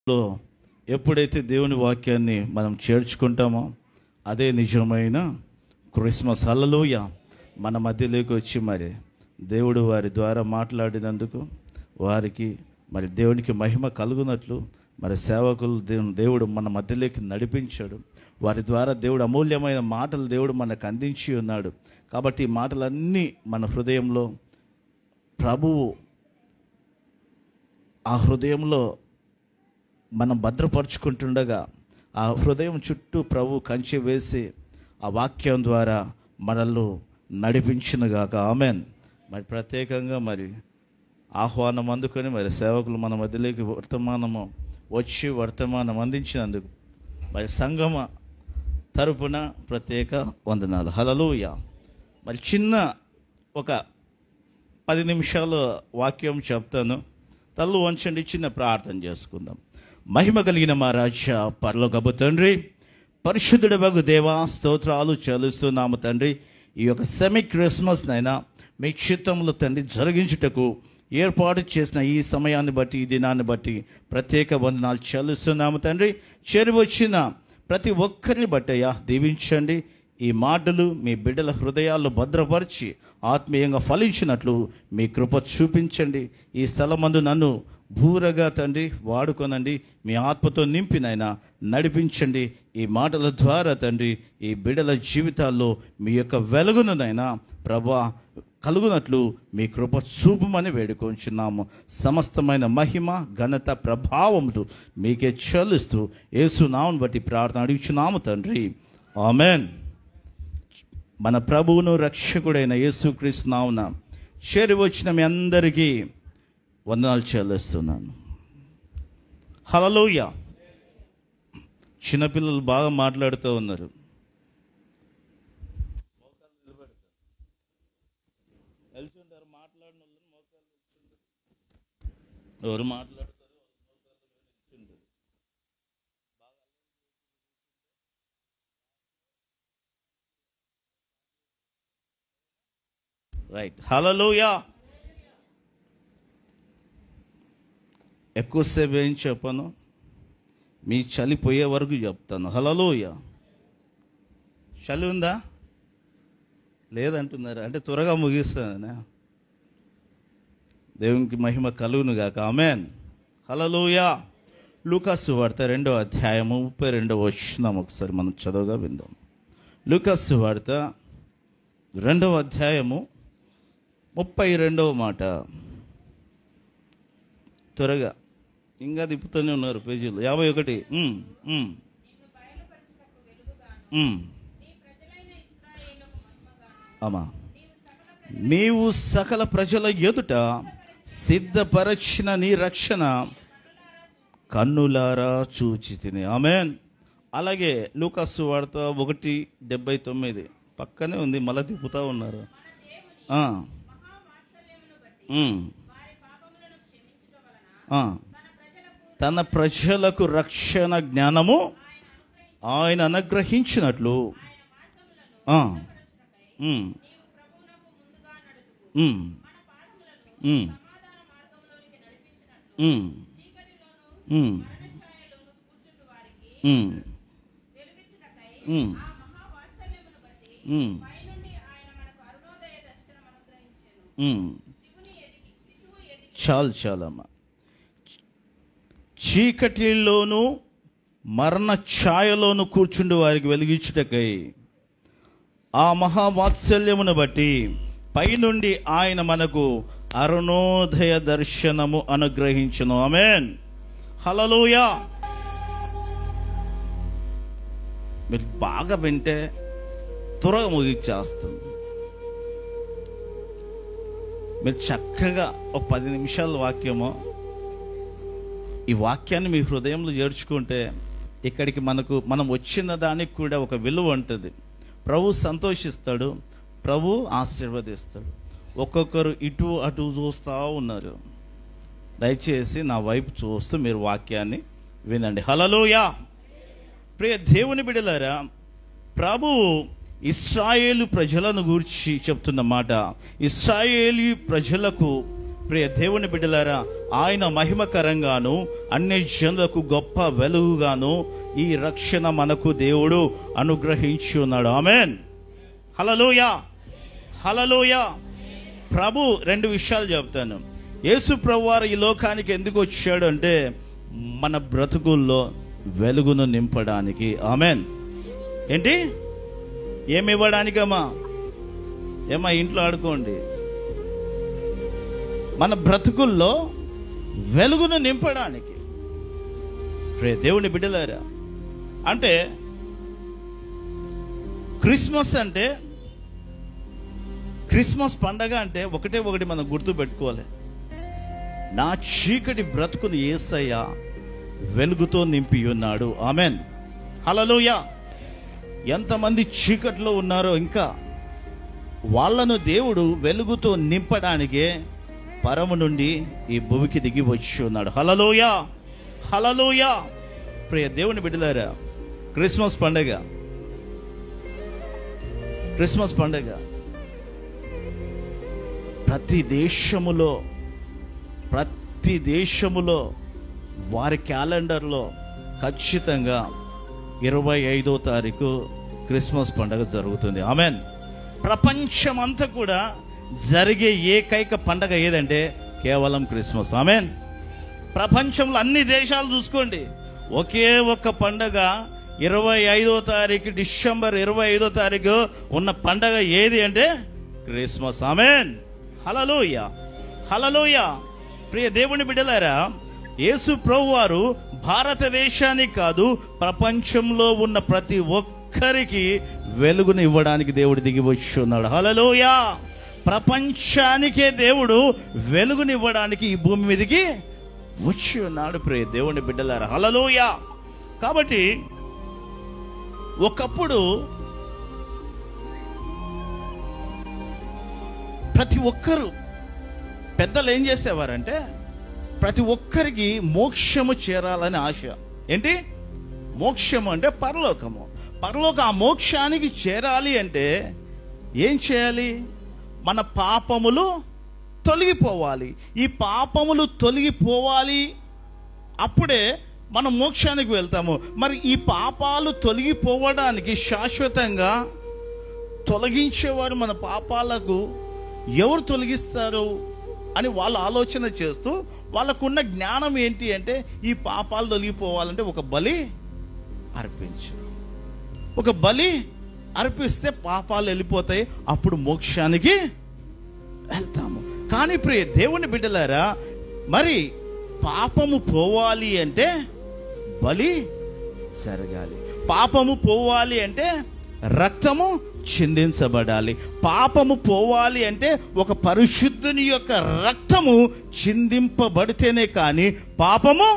లో ఎప్పుడైతే దేవుని వాక్యాన్ని మనం చేర్చుకుంటామో అదే నిజమైన క్రిస్మస్. హల్లెలూయా. మన మధ్యలోకి వచ్చి మరి దేవుడు వారి ద్వారా మాట్లాడినందుకు వారికి మరి దేవునికి మహిమ కలుగునట్లు మరి సేవకులు దేవుడు మన మధ్యలోకి నడిపించాడు. వారి ద్వారా దేవుడు అమూల్యమైన మాటలు దేవుడు మనకు అందించి ఉన్నాడు. కాబట్టి ఈ మాటలన్నీ మన హృదయంలో ప్రభువు ఆ హృదయంలో మనం భద్రపరుచుకుంటుండగా ఆ హృదయం చుట్టూ ప్రభు కంచె వేసి ఆ వాక్యం ద్వారా మనల్ని నడిపించునుగాక. ఆమెన్. మరి ప్రత్యేకంగా మరి ఆహ్వానం అందుకొని మరి సేవకులు మన మధ్యలోకి వర్తమానం అందించినందుకు మరి సంగమ తరపున ప్రత్యేక వందనాలు. హల్లెలూయా. మరి చిన్న ఒక 10 నిమిషాలు వాక్యం చెప్తాను. తల్లు వంచండి, చిన్న ప్రార్థన చేసుకుందాం. మహిమ కలిగిన మా రాజా పరలోకపు తండ్రి, పరిశుద్ధుడవగు దేవా, స్తోత్రాలు చెల్లిస్తున్నాము తండ్రి. ఈ యొక్క సెమీ క్రిస్మస్ నైనా మీ చిత్తంలో తండ్రి జరిగించుటకు ఏర్పాటు చేసిన ఈ సమయాన్ని బట్టి, ఈ దినాన్ని బట్టి ప్రత్యేక వందనాలు చెల్లిస్తున్నాము తండ్రి. చేరువచ్చిన ప్రతి ఒక్కరిని బట్టి అయ్యా దీవించండి. ఈ మాటలు మీ బిడ్డల హృదయాల్లో భద్రపరిచి ఆత్మీయంగా ఫలించినట్లు మీ కృప చూపించండి. ఈ స్థలమందు నన్ను భూరగా తండ్రి వాడుకొనండి. మీ ఆత్మతో నింపినైనా నడిపించండి. ఈ మాటల ద్వారా తండ్రి ఈ బిడ్డల జీవితాల్లో మీ యొక్క వెలుగునైనా ప్రభా కలుగునట్లు మీ కృప చూపమని వేడుకొంచున్నాము. సమస్తమైన మహిమ ఘనత ప్రభావములు మీకే చెల్లిస్తూ యేసు నామమును బట్టి ప్రార్థన అడుగుచున్నాము తండ్రి. ఆమెన్. మన ప్రభువును రక్షకుడైన యేసుక్రీస్తు నామమున చేరి వచ్చిన మీ అందరికీ వందనాలు చెల్లిస్తున్నాను. హల్లెలూయా. చిన్నపిల్లలు బాగా మాట్లాడుతూ ఉన్నారు. ఎవరు మాట్లాడతారు? రైట్. హల్లెలూయా. ఎక్కువసేపు ఏం చెప్పను, మీ చలి పోయే వరకు చెప్తాను. హల్లెలూయా. చలి ఉందా? లేదంటున్నారు అంటే త్వరగా ముగిస్తాను. దేవునికి మహిమ కలుగును గాక. ఆమెన్. హల్లెలూయా. లూకాసు వార్త 2వ అధ్యాయము 32వ వచనం ఒకసారి మనం చదువుగా విందాం. లూకాసు వార్త 2వ అధ్యాయము 32వ మాట. త్వరగా ఇంకా తిప్పుతూనే ఉన్నారు పేజీలు. 51. అమ్మా, నీవు సకల ప్రజల ఎదుట సిద్ధపరచిన నీ రక్షణ కన్నులారా చూచితిని. ఆమెన్. అలాగే లూకాసు వార్త 1:79 పక్కనే ఉంది, మళ్ళీ తిప్పుతా ఉన్నారు. తన ప్రజలకు రక్షణ జ్ఞానము ఆయన అనుగ్రహించినట్లు చాలమ్మా. చీకటిలోను మరణ ఛాయలోను కూర్చుండి వారికి వెలిగించుటకై ఆ మహావాత్సల్యమును బట్టి పైనుండి ఆయన మనకు అరుణోదయ దర్శనము అనుగ్రహించును. ఆమేన్. హల్లెలూయా. మీరు బాగా వింటే త్వరగా ముగిచ్చేస్తుంది. మీరు చక్కగా ఒక 10 నిమిషాల వాక్యము, ఈ వాక్యాన్ని మీ హృదయంలో చేర్చుకుంటే ఇక్కడికి మనం వచ్చిన దానికి కూడా ఒక విలువ ఉంటుంది. ప్రభు సంతోషిస్తాడు, ప్రభు ఆశీర్వదిస్తాడు. ఒక్కొక్కరు ఇటు అటు చూస్తూ ఉన్నారు. దయచేసి నా వైపు చూస్తూ మీరు వాక్యాన్ని వినండి. హల్లెలూయా. ప్రియ దేవుని బిడ్డలారా, ప్రభు ఇశ్రాయేలు ప్రజలను గూర్చి చెప్తున్న మాట, ఇశ్రాయేలు ప్రజలకు ప్రియ దేవుని బిడ్డలారా, ఆయన మహిమకరంగాను అన్ని జనులకు గొప్ప వెలుగుగాను ఈ రక్షణ మనకు దేవుడు అనుగ్రహించి ఉన్నాడు. ఆమేన్. హల్లెలూయా, హల్లెలూయా. ప్రభు 2 విషయాలు చెప్తాను. యేసు ప్రభువారు ఈ లోకానికి ఎందుకు వచ్చాడు అంటే మన బ్రతుకుల్లో వెలుగును నింపడానికి. ఆమేన్. ఏంటి? ఏమి ఇవ్వడానికమ్మా? ఏమా ఇంట్లో ఆడుకోండి. మన బ్రతుకుల్లో వెలుగును నింపడానికి. దేవుని బిడ్డలారా, అంటే క్రిస్మస్ పండగ అంటే ఒకటి మనం గుర్తు పెట్టుకోవాలి. నా చీకటి బ్రతుకును యేసయ్య వెలుగుతో నింపి ఉన్నాడు. ఆమేన్. హల్లెలూయా. ఎంతమంది చీకట్లో ఉన్నారో ఇంకా వాళ్ళను దేవుడు వెలుగుతో నింపడానికే పరము నుండి ఈ భూమికి దిగి వచ్చి ఉన్నాడు. హల్లెలూయా, హల్లెలూయా. ప్రియ దేవుని బిడ్డలారా, క్రిస్మస్ పండగ ప్రతి దేశములో వారి క్యాలెండర్లో ఖచ్చితంగా 25వ తారీఖు క్రిస్మస్ పండుగ జరుగుతుంది. ఆమేన్. ప్రపంచమంతా కూడా జరిగే ఏకైక పండగ ఏదంటే కేవలం క్రిస్మస్. ఆమేన్. ప్రపంచంలో అన్ని దేశాలు చూసుకోండి, ఒకే ఒక్క పండగ 25వ తారీఖు, డిసెంబర్ 25వ తారీఖు ఉన్న పండగ ఏది అంటే క్రిస్మస్. ఆమేన్. హల్లెలూయా, హల్లెలూయా. ప్రియ దేవుని బిడ్డలారా, యేసు ప్రభువారు భారతదేశానికి కాదు ప్రపంచంలో ఉన్న ప్రతి ఒక్కరికి వెలుగును ఇవ్వడానికి దేవుడు దిగి వచ్చి ఉన్నాడు. హల్లెలూయా. ప్రపంచానికే దేవుడు వెలుగును ఇవ్వడానికి ఈ భూమి మీదకి వచ్చి ఉన్నాడు. ప్రియ దేవుని బిడ్డలారా, హల్లెలూయా. కాబట్టి ఒకప్పుడు ప్రతి ఒక్కరు పెద్దలు ఏం చేసేవారంటే ప్రతి ఒక్కరికి మోక్షము చేరాలని ఆశ. ఏంటి? మోక్షము అంటే పరలోకము. ఆ మోక్షానికి చేరాలి అంటే ఏం చేయాలి? మన పాపములు తొలగిపోవాలి. ఈ పాపములు తొలగిపోవాలి, అప్పుడే మనం మోక్షానికి వెళ్తాము. మరి ఈ పాపాలు తొలగిపోవడానికి శాశ్వతంగా తొలగించేవారు మన పాపాలకు ఎవరు తొలగిస్తారు అని వాళ్ళు ఆలోచన చేస్తూ వాళ్ళకున్న జ్ఞానం ఏంటి అంటే ఈ పాపాలు తొలగిపోవాలంటే ఒక బలి అర్పిస్తే పాపాలు వెళ్ళిపోతాయి, అప్పుడు మోక్షానికి వెళ్తాము. కానీ ప్రియ దేవుని బిడ్డలారా, మరి పాపము పోవాలి అంటే బలి జరగాలి. పాపము పోవాలి అంటే రక్తము చిందించబడాలి. పాపము పోవాలి అంటే ఒక పరిశుద్ధుని యొక్క రక్తము చిందింపబడితేనే కానీ పాపము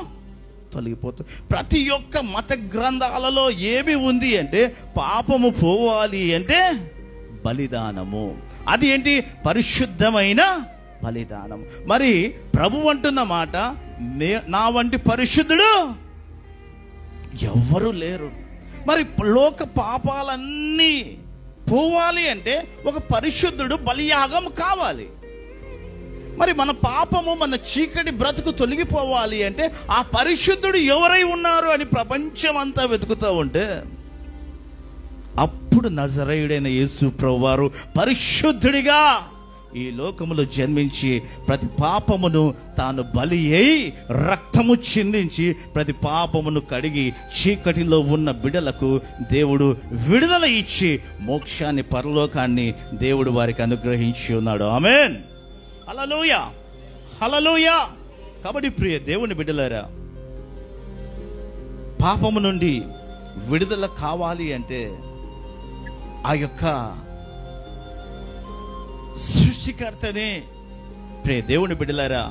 తొలగిపోతుంది. ప్రతి ఒక్క మత గ్రంథాలలో ఏమి ఉంది అంటే పాపము పోవాలి అంటే బలిదానము. అది ఏంటి? పరిశుద్ధమైన బలిదానం. మరి ప్రభు అంటున్న మాట, నా వంటి పరిశుద్ధుడు ఎవ్వరూ లేరు. మరి లోక పాపాలన్నీ పోవాలి అంటే ఒక పరిశుద్ధుడు బలియాగం కావాలి. మరి మన పాపము, మన చీకటి బ్రతుకు తొలగిపోవాలి అంటే ఆ పరిశుద్ధుడు ఎవరై ఉన్నారు అని ప్రపంచం అంతా వెతుకుతూ ఉంటే అప్పుడు నజరేయుడైన యేసు ప్రభువారు పరిశుద్ధుడిగా ఈ లోకములో జన్మించి ప్రతి పాపమును తాను బలి అయి రక్తము చిందించి ప్రతి పాపమును కడిగి చీకటిలో ఉన్న బిడ్డలకు దేవుడు విడుదల ఇచ్చి మోక్షాన్ని, పరలోకాన్ని దేవుడు వారికి అనుగ్రహించి ఉన్నాడు. ఆమేన్. హల్లెలూయా, హల్లెలూయా. కాబట్టి ప్రియ దేవుని బిడ్డలారా, పాపము నుండి విడుదల కావాలి అంటే ఆ యొక్క సృష్టికర్తనే ప్రియ దేవుని బిడ్డలారా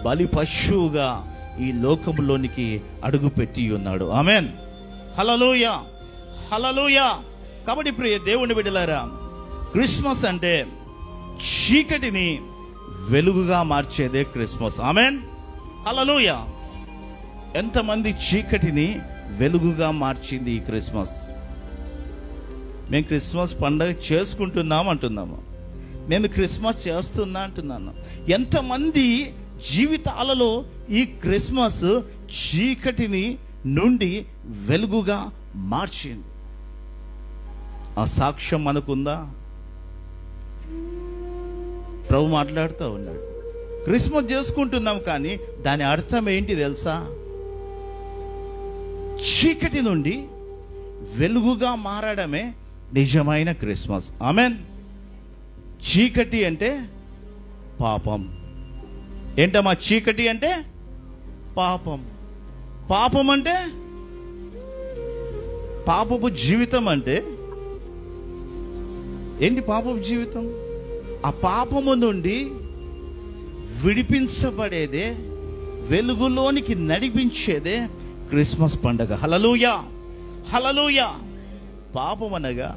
బలి పశువుగా ఈ లోకములోనికి అడుగు పెట్టి ఉన్నాడు. ఆమేన్. హల్లెలూయా, హల్లెలూయా. కాబట్టి ప్రియ దేవుని బిడ్డలారా, క్రిస్మస్ అంటే చీకటిని వెలుగుగా మార్చేదే క్రిస్మస్. ఆమేన్. హల్లెలూయా. ఎంతమంది చీకటిని వెలుగుగా మార్చింది ఈ క్రిస్మస్? మేము క్రిస్మస్ పండుగ చేసుకుంటున్నాం అంటున్నాము. నేను క్రిస్మస్ చేస్తున్నా అంటున్నాను. ఎంతమంది జీవితాలలో ఈ క్రిస్మస్ చీకటిని నుండి వెలుగుగా మార్చింది. ఆ సాక్ష్యం మనకుందా? ప్రభు మాట్లాడుతూ ఉన్నాడు. క్రిస్మస్ చేసుకుంటున్నాం, కానీ దాని అర్థం ఏంటి తెలుసా? చీకటి నుండి వెలుగుగా మారడమే నిజమైన క్రిస్మస్. ఆమెన్. చీకటి అంటే పాపం. ఏంటమ్మా చీకటి అంటే? పాపం. పాపం అంటే పాపపు జీవితం. అంటే ఏంటి పాపపు జీవితం? ఆ పాపము నుండి విడిపించబడేదే, వెలుగులోనికి నడిపించేదే క్రిస్మస్ పండగ. హల్లెలూయా, హల్లెలూయా. పాపం అనగా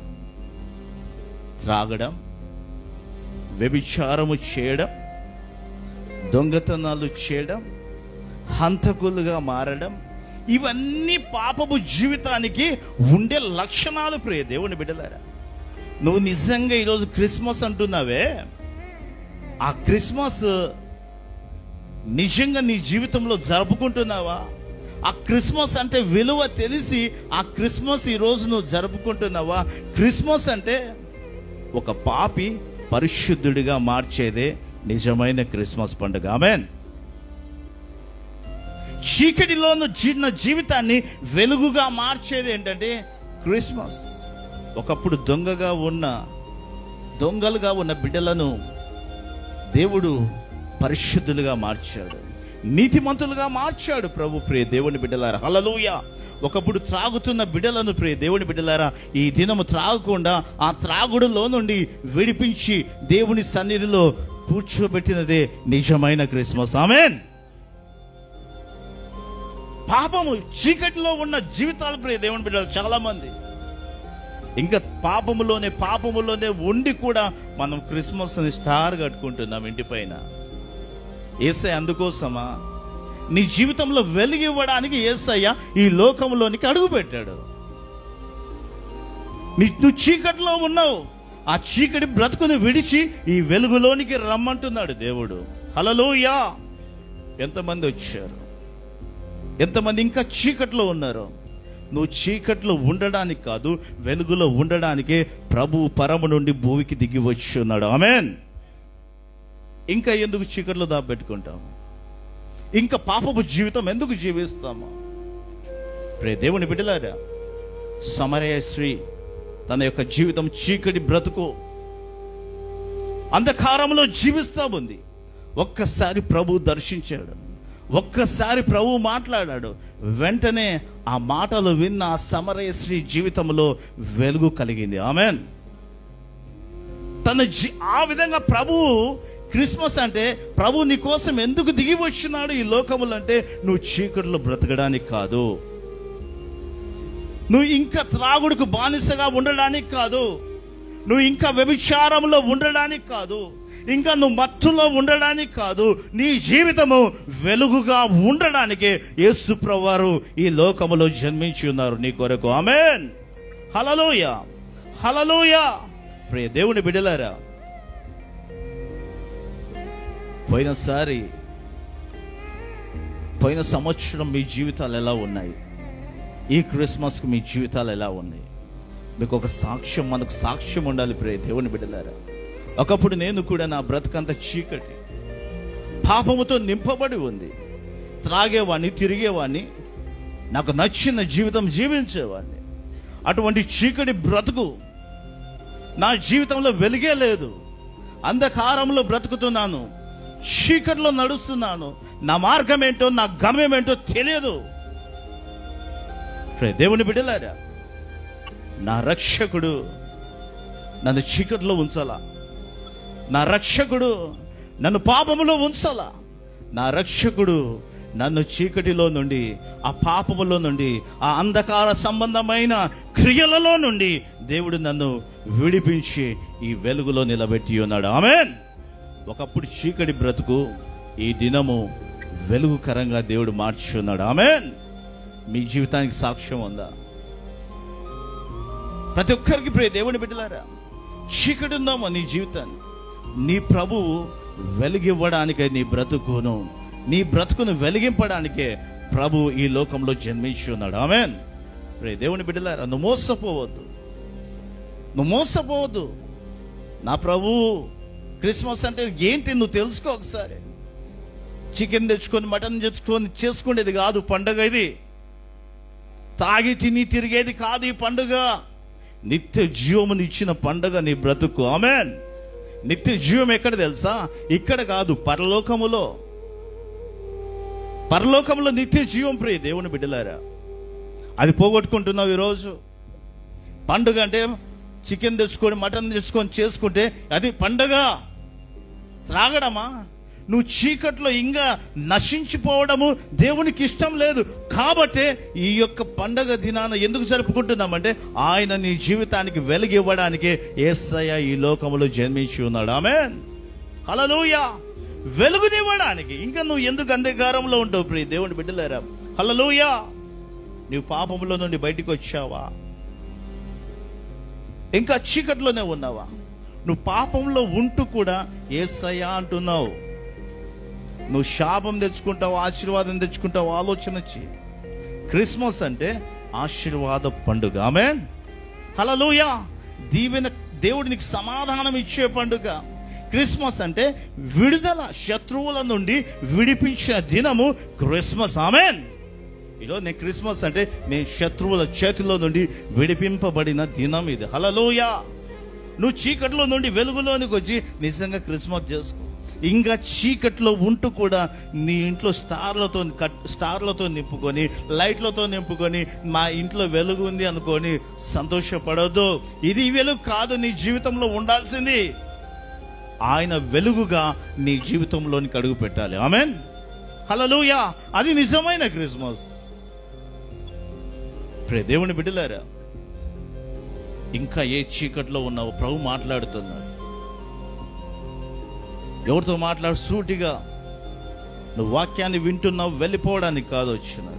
త్రాగడం, వ్యభిచారము చేయడం, దొంగతనాలు చేయడం, హంతకులుగా మారడం, ఇవన్నీ పాపపు జీవితానికి ఉండే లక్షణాలు. ప్రియ దేవుని బిడ్డలారా, నువ్వు నిజంగా ఈరోజు క్రిస్మస్ అంటున్నావే, ఆ క్రిస్మస్ నిజంగా నీ జీవితంలో జరుపుకుంటున్నావా? ఆ క్రిస్మస్ అంటే విలువ తెలిసి ఆ క్రిస్మస్ ఈరోజు నువ్వు జరుపుకుంటున్నావా? క్రిస్మస్ అంటే ఒక పాపి పరిశుద్ధుడిగా మార్చేదే నిజమైన క్రిస్మస్ పండుగ. ఆమేన్. చీకటిలోను చిన్న జీవితాన్ని వెలుగుగా మార్చేది ఏంటంటే క్రిస్మస్. ఒకప్పుడు దొంగలుగా ఉన్న బిడ్డలను దేవుడు పరిశుద్ధులుగా మార్చాడు, నీతిమంతులుగా మార్చాడు ప్రభు. ప్రియ దేవుని బిడ్డలారా, హల్లెలూయా. ఒకప్పుడు త్రాగుతున్న బిడ్డలను, ప్రియ దేవుని బిడ్డలారా, ఈ దినము త్రాగకుండా ఆ త్రాగుడులో నుండి విడిపించి దేవుని సన్నిధిలో కూర్చోబెట్టినదే నిజమైన క్రిస్మస్. ఆమేన్. పాపము చీకటిలో ఉన్న జీవితాలు, ప్రియ దేవుని బిడ్డలు, చాలా మంది ఇంకా పాపములోనే ఉండి కూడా మనం క్రిస్మస్ అని స్టార్ కట్టుకుంటున్నాం ఇంటి పైన. యేసయ్య అందుకోసమా? నీ జీవితంలో వెలుగు ఇవ్వడానికి యేసయ్య ఈ లోకంలోనికి అడుగు పెట్టాడు. నువ్వు చీకటిలో ఉన్నావు, ఆ చీకటి బ్రతుకుని విడిచి ఈ వెలుగులోనికి రమ్మంటున్నాడు దేవుడు. హల్లెలూయా. ఎంతమంది వచ్చారు? ఎంతమంది ఇంకా చీకట్లో ఉన్నారు? నువ్వు చీకట్లో ఉండడానికి కాదు, వెలుగులో ఉండడానికే ప్రభు పరము నుండి భూమికి దిగి వచ్చి ఉన్నాడు. ఆమేన్. ఇంకా ఎందుకు చీకట్లో దాపెట్టుకుంటాము? ఇంకా పాపపు జీవితం ఎందుకు జీవిస్తాము? ప్రియ దేవుని బిడ్డలారా, సమరయ స్త్రీ తన యొక్క జీవితం చీకటి బ్రతుకు అంధకారంలో జీవిస్తూ ఉంది. ఒక్కసారి ప్రభు దర్శించాడు, ఒక్కసారి ప్రభు మాట్లాడాడు. వెంటనే ఆ మాటలు విన్న ఆ సమరయ స్త్రీ జీవితంలో వెలుగు కలిగింది. ఆమేన్. ఆ విధంగా ప్రభువు క్రిస్మస్ అంటే ప్రభు నీ కోసం ఎందుకు దిగి వచ్చినాడు ఈ లోకములు అంటే నువ్వు చీకటిలో బ్రతకడానికి కాదు, నువ్వు ఇంకా త్రాగుడుకు బానిసగా ఉండడానికి కాదు, నువ్వు ఇంకా వ్యభిచారంలో ఉండడానికి కాదు, ఇంకా నువ్వు మత్తులో ఉండడానికి కాదు, నీ జీవితము వెలుగుగా ఉండడానికే యేసు ప్రభువారు ఈ లోకములో జన్మించి ఉన్నారు నీ కొరకు. ఆమేన్. హల్లెలూయా, హల్లెలూయా. ప్రియ దేవుని బిడ్డలారా, పోయిన సంవత్సరం మీ జీవితాలు ఎలా ఉన్నాయి? ఈ క్రిస్మస్కి మీ జీవితాలు ఎలా ఉన్నాయి? మీకు ఒక సాక్ష్యం, మనకు సాక్ష్యం ఉండాలి ప్రియ దేవుని బిడ్డలారా. ఒకప్పుడు నేను కూడా నా బ్రతుకంత చీకటి పాపముతో నింపబడి ఉంది. త్రాగేవాడిని, తిరిగేవాడిని, నాకు నచ్చిన జీవితం జీవించేవాడిని. అటువంటి చీకటి బ్రతుకు నా జీవితంలో వెలిగే లేదు. అంధకారంలో బ్రతుకుతున్నాను, చీకటిలో నడుస్తున్నాను. నా మార్గం ఏంటో, నా గమ్యం ఏంటో తెలియదు. దేవుని బిడ్డలారా, నా రక్షకుడు నన్ను చీకటిలో ఉంచాలా, నా రక్షకుడు నన్ను పాపములో ఉంచాలా, నా రక్షకుడు నన్ను చీకటిలో నుండి, ఆ పాపములో నుండి, ఆ అంధకార సంబంధమైన క్రియలలో నుండి దేవుడు నన్ను విడిపించి ఈ వెలుగులో నిలబెట్టి ఉన్నాడు. ఆమేన్. ఒకప్పుడు చీకటి బ్రతుకు ఈ దినము వెలుగుకరంగా దేవుడు మార్చి ఉన్నాడు. ఆమేన్. మీ జీవితానికి సాక్ష్యం ఉందా? ప్రతి ఒక్కరికి ప్రియ దేవుని బిడ్డలారా, చీకటి ఉందామా నీ జీవితాన్ని? నీ ప్రభువు వెలిగివ్వడానికే నీ బ్రతుకును వెలిగింపడానికే ప్రభు ఈ లోకంలో జన్మించి ఉన్నాడు. ఆమేన్. దేవుని బిడ్డలారా, నువ్వు మోసపోవద్దు. నా ప్రభు క్రిస్మస్ అంటే ఏంటి నువ్వు తెలుసుకో ఒకసారి. చికెన్ తెచ్చుకొని మటన్ తెచ్చుకొని చేసుకునేది కాదు పండుగ. ఇది తాగి తిని తిరిగేది కాదు ఈ పండుగ. నిత్య జీవముని ఇచ్చిన పండుగ నీ బ్రతుకు. ఆమేన్. నిత్య జీవం ఎక్కడ తెలుసా? ఇక్కడ కాదు, పరలోకములో నిత్య జీవం. ప్రియ దేవుని బిడ్డలారా, అది పోగొట్టుకుంటున్నావు ఈరోజు. పండుగ అంటే చికెన్ తెచ్చుకొని మటన్ తెచ్చుకొని చేసుకుంటే అది పండుగ. త్రాగడమా? నువ్వు చీకట్లో ఇంకా నశించిపోవడము దేవునికి ఇష్టం లేదు. కాబట్టే ఈ యొక్క పండగ దినాన ఎందుకు జరుపుకుంటున్నామంటే ఆయన నీ జీవితానికి వెలుగు ఇవ్వడానికే యేసయ్య ఈ లోకములో జన్మించి ఉన్నాడు. ఆమేన్. హల్లెలూయా. వెలుగునివ్వడానికి. ఇంకా నువ్వు ఎందుకు అంధకారంలో ఉంటావు ప్రియ దేవుని బిడ్డలారా? హల్లెలూయా. నువ్వు పాపంలో నుండి బయటికి వచ్చావా? ఇంకా చీకట్లోనే ఉన్నావా? నువ్వు పాపంలో ఉంటూ కూడా యేసయ్య అంటున్నావు. నువ్వు శాపం తెచ్చుకుంటావు, ఆశీర్వాదం తెచ్చుకుంటావు. ఆలోచన చెయ్యి. క్రిస్మస్ అంటే ఆశీర్వాద పండుగ. ఆమేన్. హల్లెలూయా. దీవెన, దేవుడు నీకు సమాధానం ఇచ్చే పండుగ. క్రిస్మస్ అంటే విడుదల, శత్రువుల నుండి విడిపించే దినము క్రిస్మస్. ఆమేన్. ఈరోజు నేను క్రిస్మస్ అంటే నేను శత్రువుల చేతిలో నుండి విడిపింపబడిన దినం ఇది. హల్లెలూయా. నువ్వు చీకట్లో నుండి వెలుగులోనికి వచ్చి నిజంగా క్రిస్మస్ చేసుకో. ఇంకా చీకట్లో ఉంటూ కూడా నీ ఇంట్లో స్టార్లతో నింపుకొని, లైట్లతో నింపుకొని మా ఇంట్లో వెలుగు ఉంది అనుకొని సంతోషపడొద్దు. ఇది వెలుగు కాదు నీ జీవితంలో ఉండాల్సింది. ఆయన వెలుగుగా నీ జీవితంలోనికి అడుగు పెట్టాలి. ఆమేన్. హల్లెలూయా. అది నిజమైన క్రిస్మస్. ప్రియ దేవుని బిడ్డలారా, ఇంకా ఏ చీకట్లో ఉన్నావు ప్రభు మాట్లాడుతున్నాడు. ఎవరితో మాట్లాడు? సూటిగా. నువ్వు వాక్యాన్ని వింటున్నావు, వెళ్ళిపోవడానికి కాదు వచ్చినది.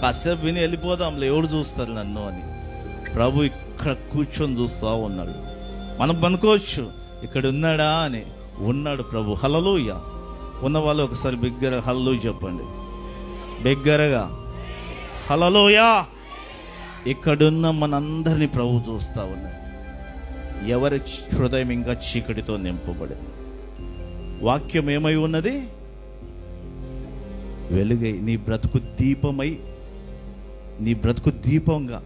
కాసేపు విని వెళ్ళిపోదాంలే, ఎవరు చూస్తారు నన్ను అని. ప్రభు ఇక్కడ కూర్చొని చూస్తూ ఉన్నాడు. మనం అనుకోవచ్చు ఇక్కడ ఉన్నాడా అని. ఉన్నాడు ప్రభు. హల్లెలూయా. ఉన్న వాళ్ళు ఒకసారి బిగ్గరగా హల్లెలూయా చెప్పండి. బిగ్గరగా హల్లెలూయా. ఇక్కడున్న మనందరినీ ప్రభు చూస్తూ ఉన్నాడు. ఎవరి హృదయం ఇంకా చీకటితో నింపబడింది. వాక్యం ఏమై ఉన్నది? వెలుగై, నీ బ్రతుకు దీపమై, నీ బ్రతుకు దీపంగా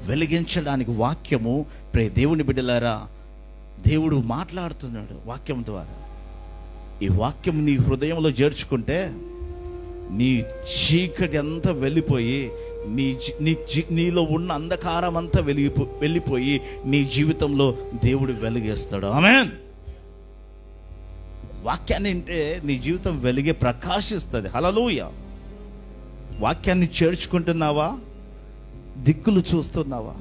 వెలిగించడానికి వాక్యము. ప్రియ దేవుని బిడ్డలారా, దేవుడు మాట్లాడుతున్నాడు వాక్యం ద్వారా. ఈ వాక్యం నీ హృదయంలో చేర్చుకుంటే నీ చీకటి అంతా వెళ్ళిపోయి, నీలో ఉన్న అంధకారం అంతా వెళ్ళిపోయి నీ జీవితంలో దేవుడు వెలిగేస్తాడు. ఆమేన్. వాక్యాన్ని వింటే నీ జీవితం వెలిగే, ప్రకాశిస్తుంది. హల్లెలూయా. వాక్యాన్ని చేర్చుకుంటున్నావా? దిక్కులు చూస్తున్నావా?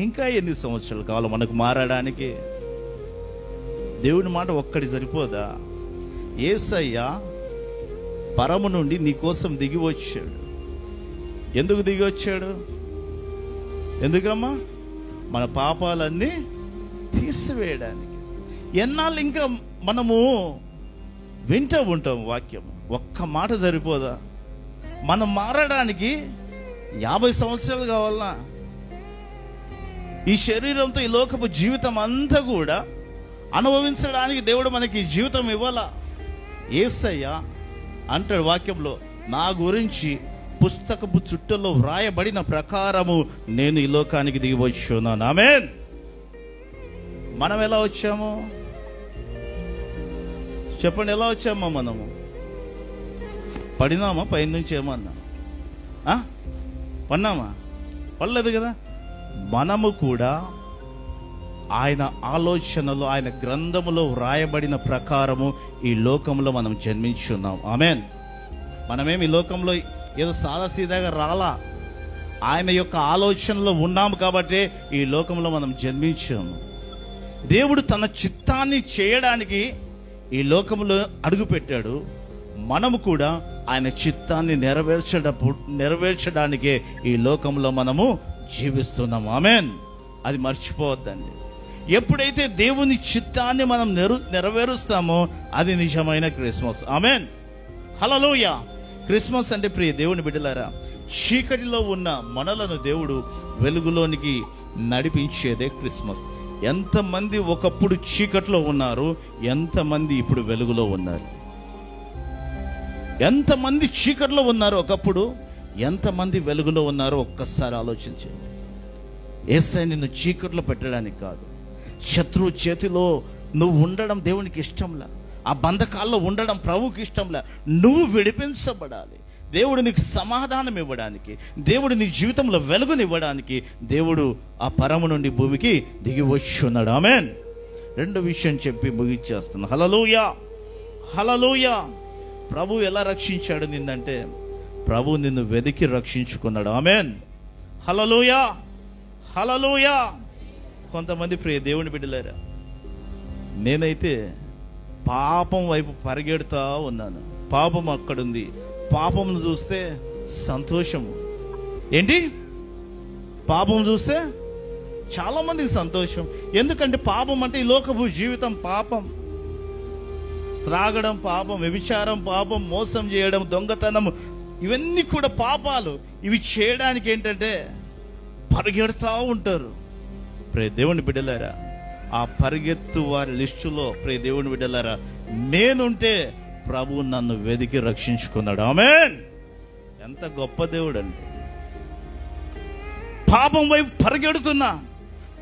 ఇంకా ఎన్ని సంవత్సరాలు కావాలో మనకు మారడానికి? దేవుని మాట ఒక్కడి సరిపోదా? యేసయ్య పరము నుండి నీ కోసం దిగి వచ్చాడు. ఎందుకు దిగి వచ్చాడు? ఎందుకమ్మా? మన పాపాలన్నీ తీసివేయడానికి. ఎన్నాళ్ళు ఇంకా మనము వింటూ ఉంటాం వాక్యం. ఒక్క మాట సరిపోదా? మనం మారడానికి 50 సంవత్సరాలు కావాలనా? ఈ శరీరంతో ఈ లోకపు జీవితం అంతా కూడా అనుభవించడానికి దేవుడు మనకి జీవితం ఇవ్వాలా? యేసయ్య అంటాడు వాక్యంలో, నా గురించి పుస్తకపు చుట్టలో వ్రాయబడిన ప్రకారము నేను ఈ లోకానికి దిగి వచ్చున్నాను. ఆమేన్. మనం ఎలా వచ్చాము చెప్పండి? ఎలా వచ్చామా? మనము పడినామా? పైనుంచి ఏమన్నా పన్నామా? పడలేదు కదా. మనము కూడా ఆయన ఆలోచనలో, ఆయన గ్రంథములో వ్రాయబడిన ప్రకారము ఈ లోకంలో మనం జన్మించున్నాం. ఆమేన్. మనమేమి ఈ లోకంలో ఏదో సాదాసీదాగా రాలా. ఆయన యొక్క ఆలోచనలో ఉన్నాము కాబట్టి ఈ లోకంలో మనం జన్మించాము. దేవుడు తన చిత్తాన్ని చేయడానికి ఈ లోకంలో అడుగుపెట్టాడు. మనము కూడా ఆయన చిత్తాన్ని నెరవేర్చడానికే ఈ లోకంలో మనము జీవిస్తున్నాము. ఆమేన్. అది మర్చిపోవద్దండి. ఎప్పుడైతే దేవుని చిత్తాన్ని మనం నెరవేరుస్తామో అది నిజమైన క్రిస్మస్. ఆమేన్. హల్లెలూయా. క్రిస్మస్ అంటే ప్రియ దేవుని బిడ్డలారా, చీకటిలో ఉన్న మనలను దేవుడు వెలుగులోనికి నడిపించేదే క్రిస్మస్. ఎంతమంది ఒకప్పుడు చీకట్లో ఉన్నారు, ఎంతమంది ఇప్పుడు వెలుగులో ఉన్నారు? ఎంతమంది చీకట్లో ఉన్నారు ఒకప్పుడు, ఎంతమంది వెలుగులో ఉన్నారో ఒక్కసారి ఆలోచించండి. యేసయ్య నిన్ను చీకట్లో పెట్టడానికి కాదు, శత్రువు చేతిలో నువ్వు ఉండడం దేవునికి ఇష్టంలా, ఆ బంధకాల్లో ఉండడం ప్రభువుకి ఇష్టంలా. నువ్వు విడిపించబడాలి. దేవుడు నీకు సమాధానం ఇవ్వడానికి, దేవుడు నీ జీవితంలో వెలుగునివ్వడానికి దేవుడు ఆ పరము నుండి భూమికి దిగి వచ్చి ఉన్నాడు. ఆమేన్. రెండో విషయం చెప్పి ముగిచ్చేస్తున్నాను. హల్లెలూయా, హల్లెలూయా. ప్రభు ఎలా రక్షించాడు నిన్నంటే, ప్రభు నిన్ను వెతికి రక్షించుకున్నాడు. ఆమేన్. హల్లెలూయా, హల్లెలూయా. కొంతమంది ప్రియ దేవుని బిడ్డలారా, నేనైతే పాపం వైపు పరిగెడుతూ ఉన్నాను. పాపం అక్కడుంది, పాపం చూస్తే సంతోషము. ఏంటి? పాపం చూస్తే చాలా మందికి సంతోషం. ఎందుకంటే పాపం అంటే ఈ లోకపు జీవితం పాపం. త్రాగడం పాపం, వ్యభిచారం పాపం, మోసం చేయడం, దొంగతనం, ఇవన్నీ కూడా పాపాలు. ఇవి చేయడానికి ఏంటంటే పరిగెడుతూ ఉంటారు. ప్రియ దేవుని బిడ్డలారా, ఆ పరిగెత్తు వారి లిస్టులో ప్రియ దేవుని బిడ్డలారా నేనుంటే ప్రభు నన్ను వెతికి రక్షించుకున్నాడు. ఆమేన్. ఎంత గొప్ప దేవుడు అండి. పాపం వైపు పరిగెడుతున్నా,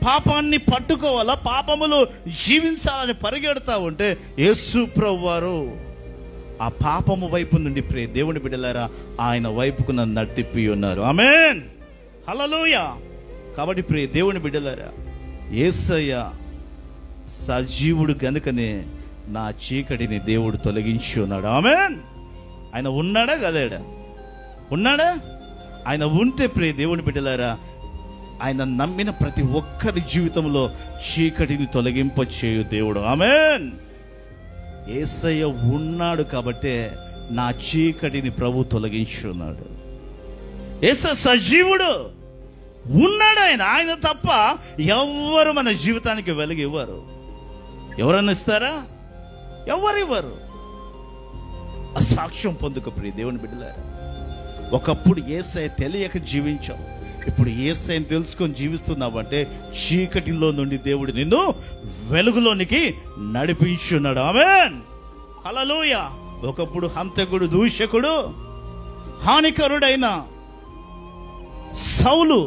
పాపాన్ని పట్టుకోవాలా, పాపములో జీవించాలని పరిగెడతా ఉంటే యేసు ప్రభు వారు ఆ పాపము వైపు నుండి ప్రియ దేవుని బిడ్డలారా ఆయన వైపుకు నన్ను నడిపి ఉన్నారు. ఆమేన్. హల్లెలూయా. కాబట్టి ప్రియ దేవుని బిడ్డలారా, యేసయ్య సజీవుడు గనుకనే నా చీకటిని దేవుడు తొలగించి ఉన్నాడు. ఆమేన్. ఆయన ఉన్నాడా కలేడా? ఉన్నాడా? ఆయన ఉంటే ప్రియ దేవుని బిడ్డలారా ఆయన నమ్మిన ప్రతి ఒక్కరి జీవితంలో చీకటిని తొలగింపచేయు దేవుడు. ఆమేన్. యేసయ్య ఉన్నాడు కాబట్టే నా చీకటిని ప్రభు తొలగించి ఉన్నాడు. యేసయ్య సజీవుడు ఉన్నాడు. ఆయన తప్ప ఎవ్వరు మన జీవితానికి వెలుగు ఇవ్వరు. ఎవరన్నా ఇస్తారా? ఎవరు ఇవ్వరు. ఆ సాక్ష్యం పొందుకు ప్రియ దేవుని బిడ్డలారా. ఒకప్పుడు యేసయ్య తెలియక జీవించాం, ఇప్పుడు యేసయ్యని తెలుసుకొని జీవిస్తున్నావు అంటే చీకటిలో నుండి దేవుడు నిన్ను వెలుగులోనికి నడిపించున్నాడు. ఆమేన్. హల్లెలూయా. ఒకప్పుడు హంతకుడు, దూషకుడు, హానికరుడైన సౌలు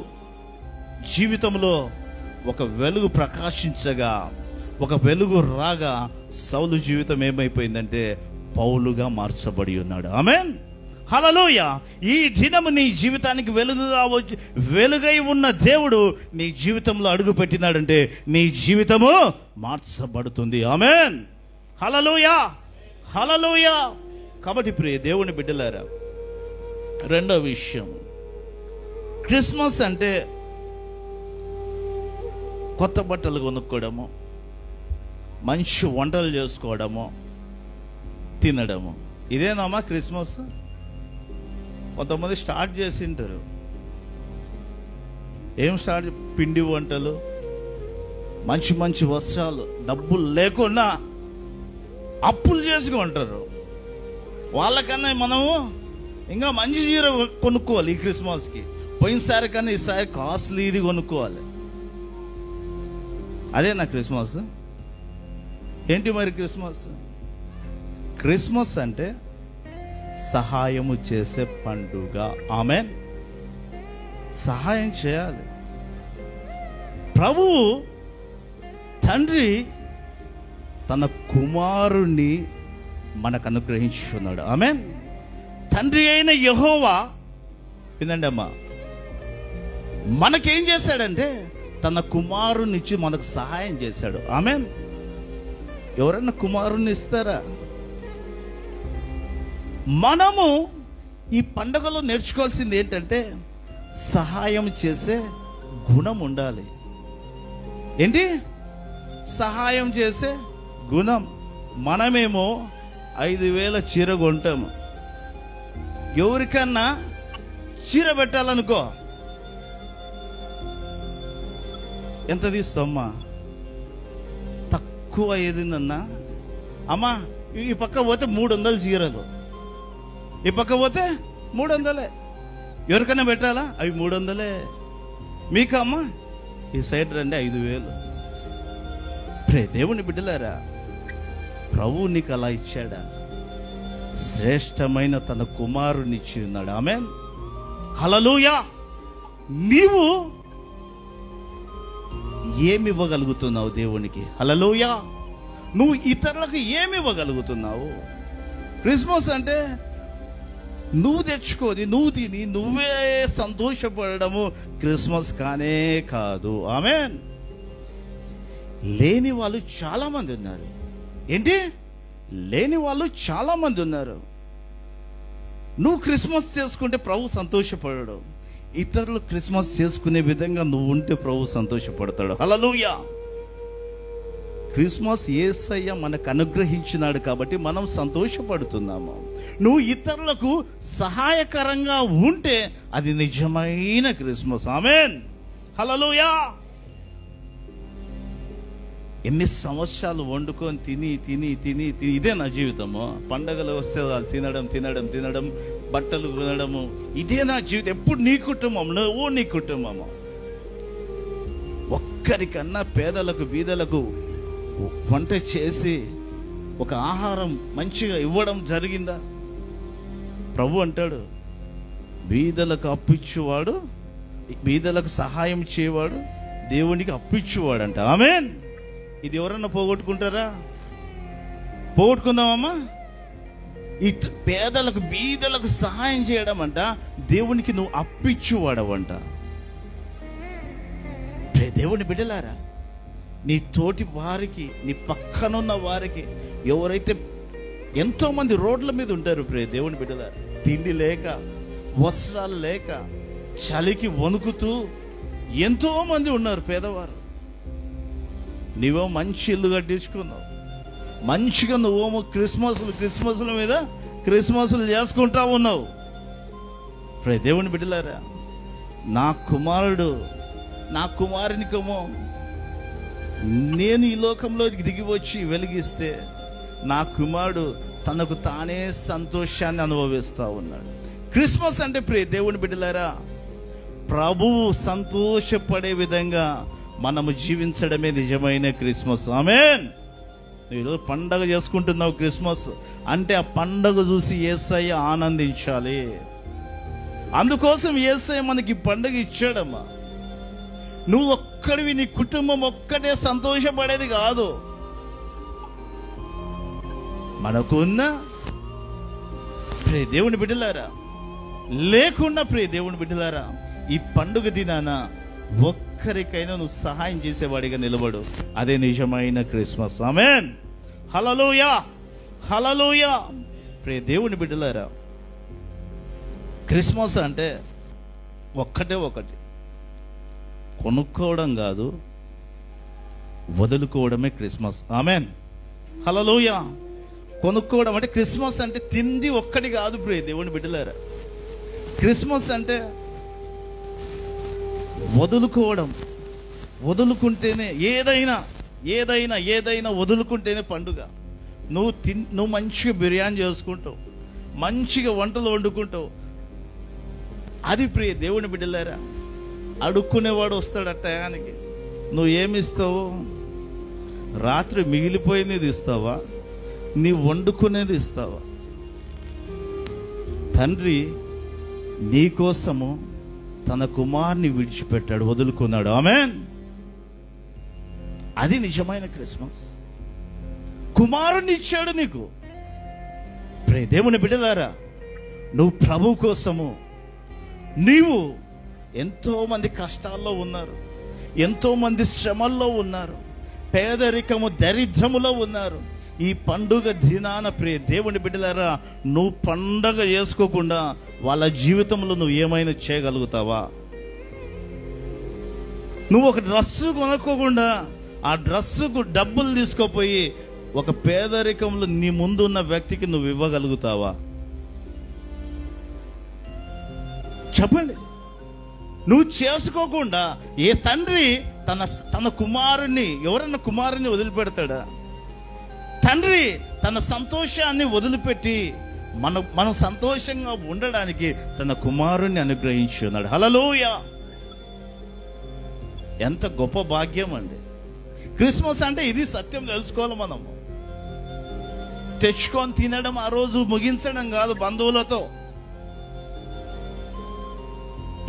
జీవితంలో ఒక వెలుగు ప్రకాశించగా, ఒక వెలుగు రాగా సౌలు జీవితం ఏమైపోయిందంటే పౌలుగా మార్చబడి ఉన్నాడు. ఆమేన్. హల్లెలూయా. ఈ దినము నీ జీవితానికి వెలుగై ఉన్న దేవుడు నీ జీవితంలో అడుగు పెట్టినాడంటే నీ జీవితము మార్చబడుతుంది. ఆమేన్. హల్లెలూయా, హల్లెలూయా. కాబట్టి ప్రియ దేవుని బిడ్డలారా, రెండో విషయం, క్రిస్మస్ అంటే కొత్త బట్టలు కొనుక్కోవడము, మంచి వంటలు చేసుకోవడము, తినడము. ఇదేనమ్మా క్రిస్మస్? కొంతమంది స్టార్ట్ చేసి ఉంటారు. ఏం స్టార్ట్? పిండి వంటలు, మంచి మంచి వస్త్రాలు, డబ్బులు లేకుండా అప్పులు చేసుకుంటారు. వాళ్ళకన్నా మనము ఇంకా మంచి చీర కొనుక్కోవాలి ఈ క్రిస్మస్కి. పోయినసారి కన్నా ఈసారి కాస్ట్లీ ఇది కొనుక్కోవాలి. అదే నా క్రిస్మస్. ఏంటి మరి క్రిస్మస్? క్రిస్మస్ అంటే సహాయము చేసే పండుగ. ఆమేన్. సహాయం చేయాలి. ప్రభువు తండ్రి తన కుమారుణ్ణి మనకు అనుగ్రహించున్నాడు. ఆమేన్. తండ్రి అయిన యెహోవా, వినండి అమ్మా, మనకేం చేశాడంటే తన కుమారుని ఇచ్చి మనకు సహాయం చేశాడు. ఆమేన్. ఎవరన్నా కుమారుని ఇస్తారా? మనము ఈ పండుగలో నేర్చుకోవాల్సింది ఏంటంటే సహాయం చేసే గుణం ఉండాలి. ఏంటి? సహాయం చేసే గుణం. మనమేమో 5,000 చీర కొంటాము. ఎవరికన్నా చీర పెట్టాలనుకో ఎంత తీస్తామ్మా? ఎక్కువ ఏదిందన్నా, అమ్మా ఈ పక్క పోతే 300 చీరలు, ఈ పక్క పోతే 300. ఎవరికైనా పెట్టాలా? అవి 300. మీకు అమ్మా ఈ సైడ్ రండి 5000. దేవుని బిడ్డలారా, ప్రభువు నీకు అలా ఇచ్చాడా? శ్రేష్టమైన తన కుమారుని ఇచ్చి ఉన్నాడు. ఆమేన్, హల్లెలూయా. నీవు ఏమి ఇవ్వగలుగుతున్నావు దేవునికి? హల్లెలూయా. నువ్వు ఇతరులకు ఏమి ఇవ్వగలుగుతున్నావు? క్రిస్మస్ అంటే నువ్వు తెచ్చుకొని నువ్వు తిని నువ్వే సంతోషపడము క్రిస్మస్ కానే కాదు. ఆమేన్. లేని వాళ్ళు చాలా మంది ఉన్నారు. ఏంటి? లేని వాళ్ళు చాలా మంది ఉన్నారు. నువ్వు క్రిస్మస్ చేసుకుంటే ప్రభు సంతోషపడడు. ఇతరులు క్రిస్మస్ చేసుకునే విధంగా నువ్వు ఉంటే ప్రభు సంతోషపడతాడు. హల్లెలూయా. క్రిస్మస్ యేసయ్య మనకు అనుగ్రహించినాడు కాబట్టి మనం సంతోషపడుతున్నాము. నువ్వు ఇతరులకు సహాయకరంగా ఉంటే అది నిజమైన క్రిస్మస్. ఆమేన్, హల్లెలూయా. ఎన్ని సంవత్సరాలు వండుకొని తిని తిని తిని తిని ఇదే నా జీవితము. పండగలు వస్తే తినడం తినడం తినడం, బట్టలు కొనడము, ఇదే నా జీవితం. ఎప్పుడు నీ కుటుంబం, నువ్వు నీ కుటుంబము. ఒక్కరికన్నా పేదలకు బీదలకు వంట చేసి ఒక ఆహారం మంచిగా ఇవ్వడం జరిగిందా? ప్రభు అంటాడు, బీదలకు అప్పిచ్చువాడు, బీదలకు సహాయం చేయవాడు దేవునికి అప్పిచ్చువాడంట. ఆమేన్. ఇది ఎవరన్నా పోగొట్టుకుంటారా? పోగొట్టుకుందామమ్మా. ఈ పేదలకు బీదలకు సహాయం చేయడం అంట దేవునికి నువ్వు అప్పిచ్చువాడవంట. దేవుని బిడ్డలారా, నీ తోటి వారికి, నీ పక్కనున్న వారికి, ఎవరైతే ఎంతో మంది రోడ్ల మీద ఉంటారు దేవుని బిడ్డలారా, తిండి లేక, వస్త్రాలు లేక, చలికి వణుకుతూ ఎంతో మంది ఉన్నారు పేదవారు. నీవో మంచి ఇల్లు కట్టించుకున్నావు, మంచిగా నువ్వేమో క్రిస్మస్ల మీద క్రిస్మస్లు చేసుకుంటా ఉన్నావు. దేవుని బిడ్డలారా, నా కుమారుడు నా కుమారునికేమో నేను ఈ లోకంలోకి దిగి వచ్చి వెలిగిస్తే నా కుమారుడు తనకు తానే సంతోషాన్ని అనుభవిస్తూ ఉన్నాడు. క్రిస్మస్ అంటే దేవుని బిడ్డలారా, ప్రభువు సంతోషపడే విధంగా మనము జీవించడమే నిజమైన క్రిస్మస్. ఆమేన్. ఈరోజు పండగ చేసుకుంటున్నావు. క్రిస్మస్ అంటే ఆ పండగ చూసి యేసయ్య ఆనందించాలి. అందుకోసం యేసయ్య మనకి పండగ ఇచ్చాడమ్మా. నువ్వు ఒక్కడివి, నీ కుటుంబం ఒక్కటే సంతోషపడేది కాదు. మనకున్న దేవుని బిడ్డలారా, లేకున్నా దేవుని బిడ్డలారా, ఈ పండుగ దినాన ఒక్కరికైనా నువ్వు సహాయం చేసేవాడిగా నిలబడు. అదే నిజమైన క్రిస్మస్. ఆమేన్, హల్లెలూయా, హల్లెలూయా. దేవుని బిడ్డలారా, క్రిస్మస్ అంటే ఒకటి కొనుక్కోవడం కాదు, వదులుకోవడమే క్రిస్మస్. ఆమేన్, హల్లెలూయా. కొనుక్కోవడం అంటే క్రిస్మస్ అంటే తిండి ఒక్కటి కాదు దేవుని బిడ్డలారా. క్రిస్మస్ అంటే వదులుకోవడం. వదులుకుంటేనే ఏదైనా వదులుకుంటేనే పండుగ. నువ్వు మంచిగా బిర్యానీ చేసుకుంటావు, మంచిగా వంటలు వండుకుంటావు, అది దేవుని బిడ్డలారా. అడుక్కునేవాడు వస్తాడు ఆ టయానికి. నువ్వు ఏమిస్తావు? రాత్రి మిగిలిపోయినది ఇస్తావా? నీ వండుకునేది ఇస్తావా? తండ్రి నీకోసము తన కుమారుని విడిచిపెట్టాడు, వదులుకున్నాడు. ఆమేన్. అది నిజమైన క్రిస్మస్. కుమారుని ఇచ్చాడు నీకు. దేవుని బిడ్డలారా, నువ్వు ప్రభు కోసము, నీవు ఎంతో మంది కష్టాల్లో ఉన్నారు, ఎంతో మంది శ్రమల్లో ఉన్నారు, పేదరికము దరిద్రములో ఉన్నారు. ఈ పండుగ దినాన దేవుని బిడ్డలారా, నువ్వు పండగ చేసుకోకుండా వాళ్ళ జీవితంలో నువ్వు ఏమైనా చేయగలుగుతావా? నువ్వు ఒక డ్రెస్సు కొనుక్కోకుండా ఆ డ్రెస్సుకు డబ్బులు తీసుకోపోయి ఒక పేదరికంలో నీ ముందున్న వ్యక్తికి నువ్వు ఇవ్వగలుగుతావా? చెప్పండి. నువ్వు చేసుకోకుండా ఏ తండ్రి తన కుమారుణ్ణి, ఎవరన్నా కుమారుని వదిలిపెడతాడా? తండ్రి తన సంతోషాన్ని వదిలిపెట్టి మనం సంతోషంగా ఉండడానికి తన కుమారుణ్ణి అనుగ్రహించి ఉన్నాడు. హల్లెలూయా! ఎంత గొప్ప భాగ్యం అండి. క్రిస్మస్ అంటే ఇది సత్యం తెలుసుకోవాలి. మనము తెచ్చుకొని తినడం, ఆ రోజు ముగించడం కాదు బంధువులతో.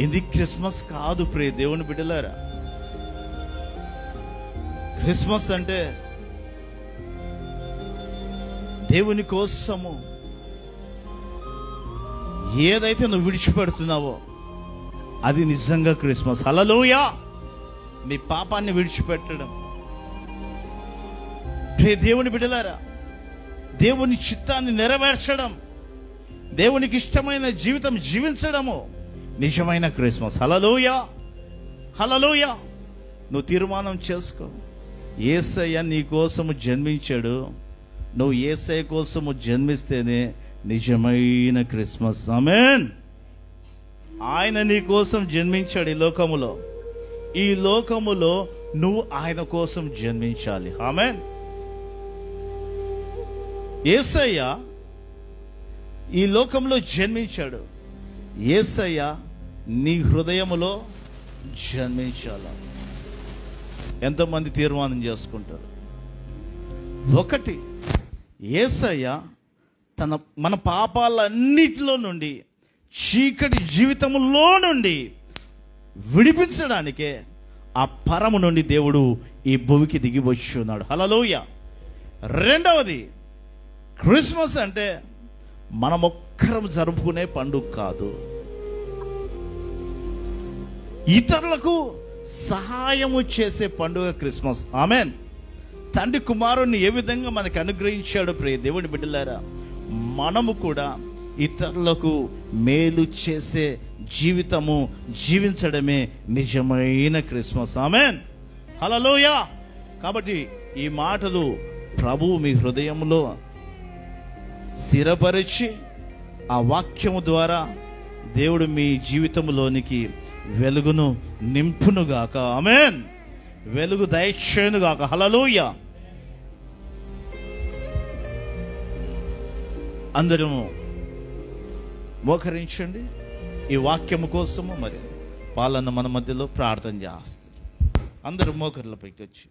ఇది క్రిస్మస్ కాదు ప్రియ దేవుని బిడ్డలారా. క్రిస్మస్ అంటే దేవుని కోసము ఏదైతే నువ్వు విడిచిపెడుతున్నావో అది నిజంగా క్రిస్మస్. హల్లెలూయా! నీ పాపాన్ని విడిచిపెట్టడం. ప్రియ దేవుని బిడ్డలారా, దేవుని చిత్తాన్ని నెరవేర్చడం, దేవునికి ఇష్టమైన జీవితం జీవించడము నిజమైన క్రిస్మస్. హల్లెలూయా! హల్లెలూయా! నువ్వు తీర్మానం చేసుకో. యేసయ్య నీ కోసము జన్మించాడు. నువ్వు యేసయ్య కోసము జన్మిస్తేనే నిజమైన క్రిస్మస్. ఆమేన్. ఆయన నీ కోసం జన్మించాడు ఈ లోకములో. ఈ లోకములో నువ్వు ఆయన కోసం జన్మించాలి. ఆమేన్. యేసయ్య ఈ లోకంలో జన్మించాడు. యేసయ్య నీ హృదయములో జన్మించాల. ఎంతోమంది తీర్మానం చేసుకుంటారు. ఒకటి, యేసయ్య మన పాపాలన్నిటిలో నుండి, చీకటి జీవితంలో నుండి విడిపించడానికే ఆ పరము నుండి దేవుడు ఈ భూమికి దిగి వచ్చి ఉన్నాడు. హల్లెలూయా! రెండవది, క్రిస్మస్ అంటే మనం ఒక్కరం జరుపుకునే పండుగ కాదు, ఇతరులకు సహాయము చేసే పండుగ క్రిస్మస్. ఆమేన్. తండ్రి కుమారుణ్ణి ఏ విధంగా మనకు అనుగ్రహించాడు ప్రియ దేవుని బిడ్డలారా, మనము కూడా ఇతరులకు మేలు చేసే జీవితము జీవించడమే నిజమైన క్రిస్మస్. ఆమేన్. హల్లెలూయా! కాబట్టి ఈ మాటలు ప్రభువు మీ హృదయంలో స్థిరపరిచి ఆ వాక్యము ద్వారా దేవుడు మీ జీవితంలోనికి వెలుగును నింపునుగాక. ఆమేన్. వెలుగు దయచేయునుగాక. హల్లెలూయా! అందరము మోకరించండి. ఈ వాక్యము కోసము మరి పాలన మన మధ్యలో ప్రార్థన చేస్తారు. అందరూ మోకర్లపైకి వచ్చి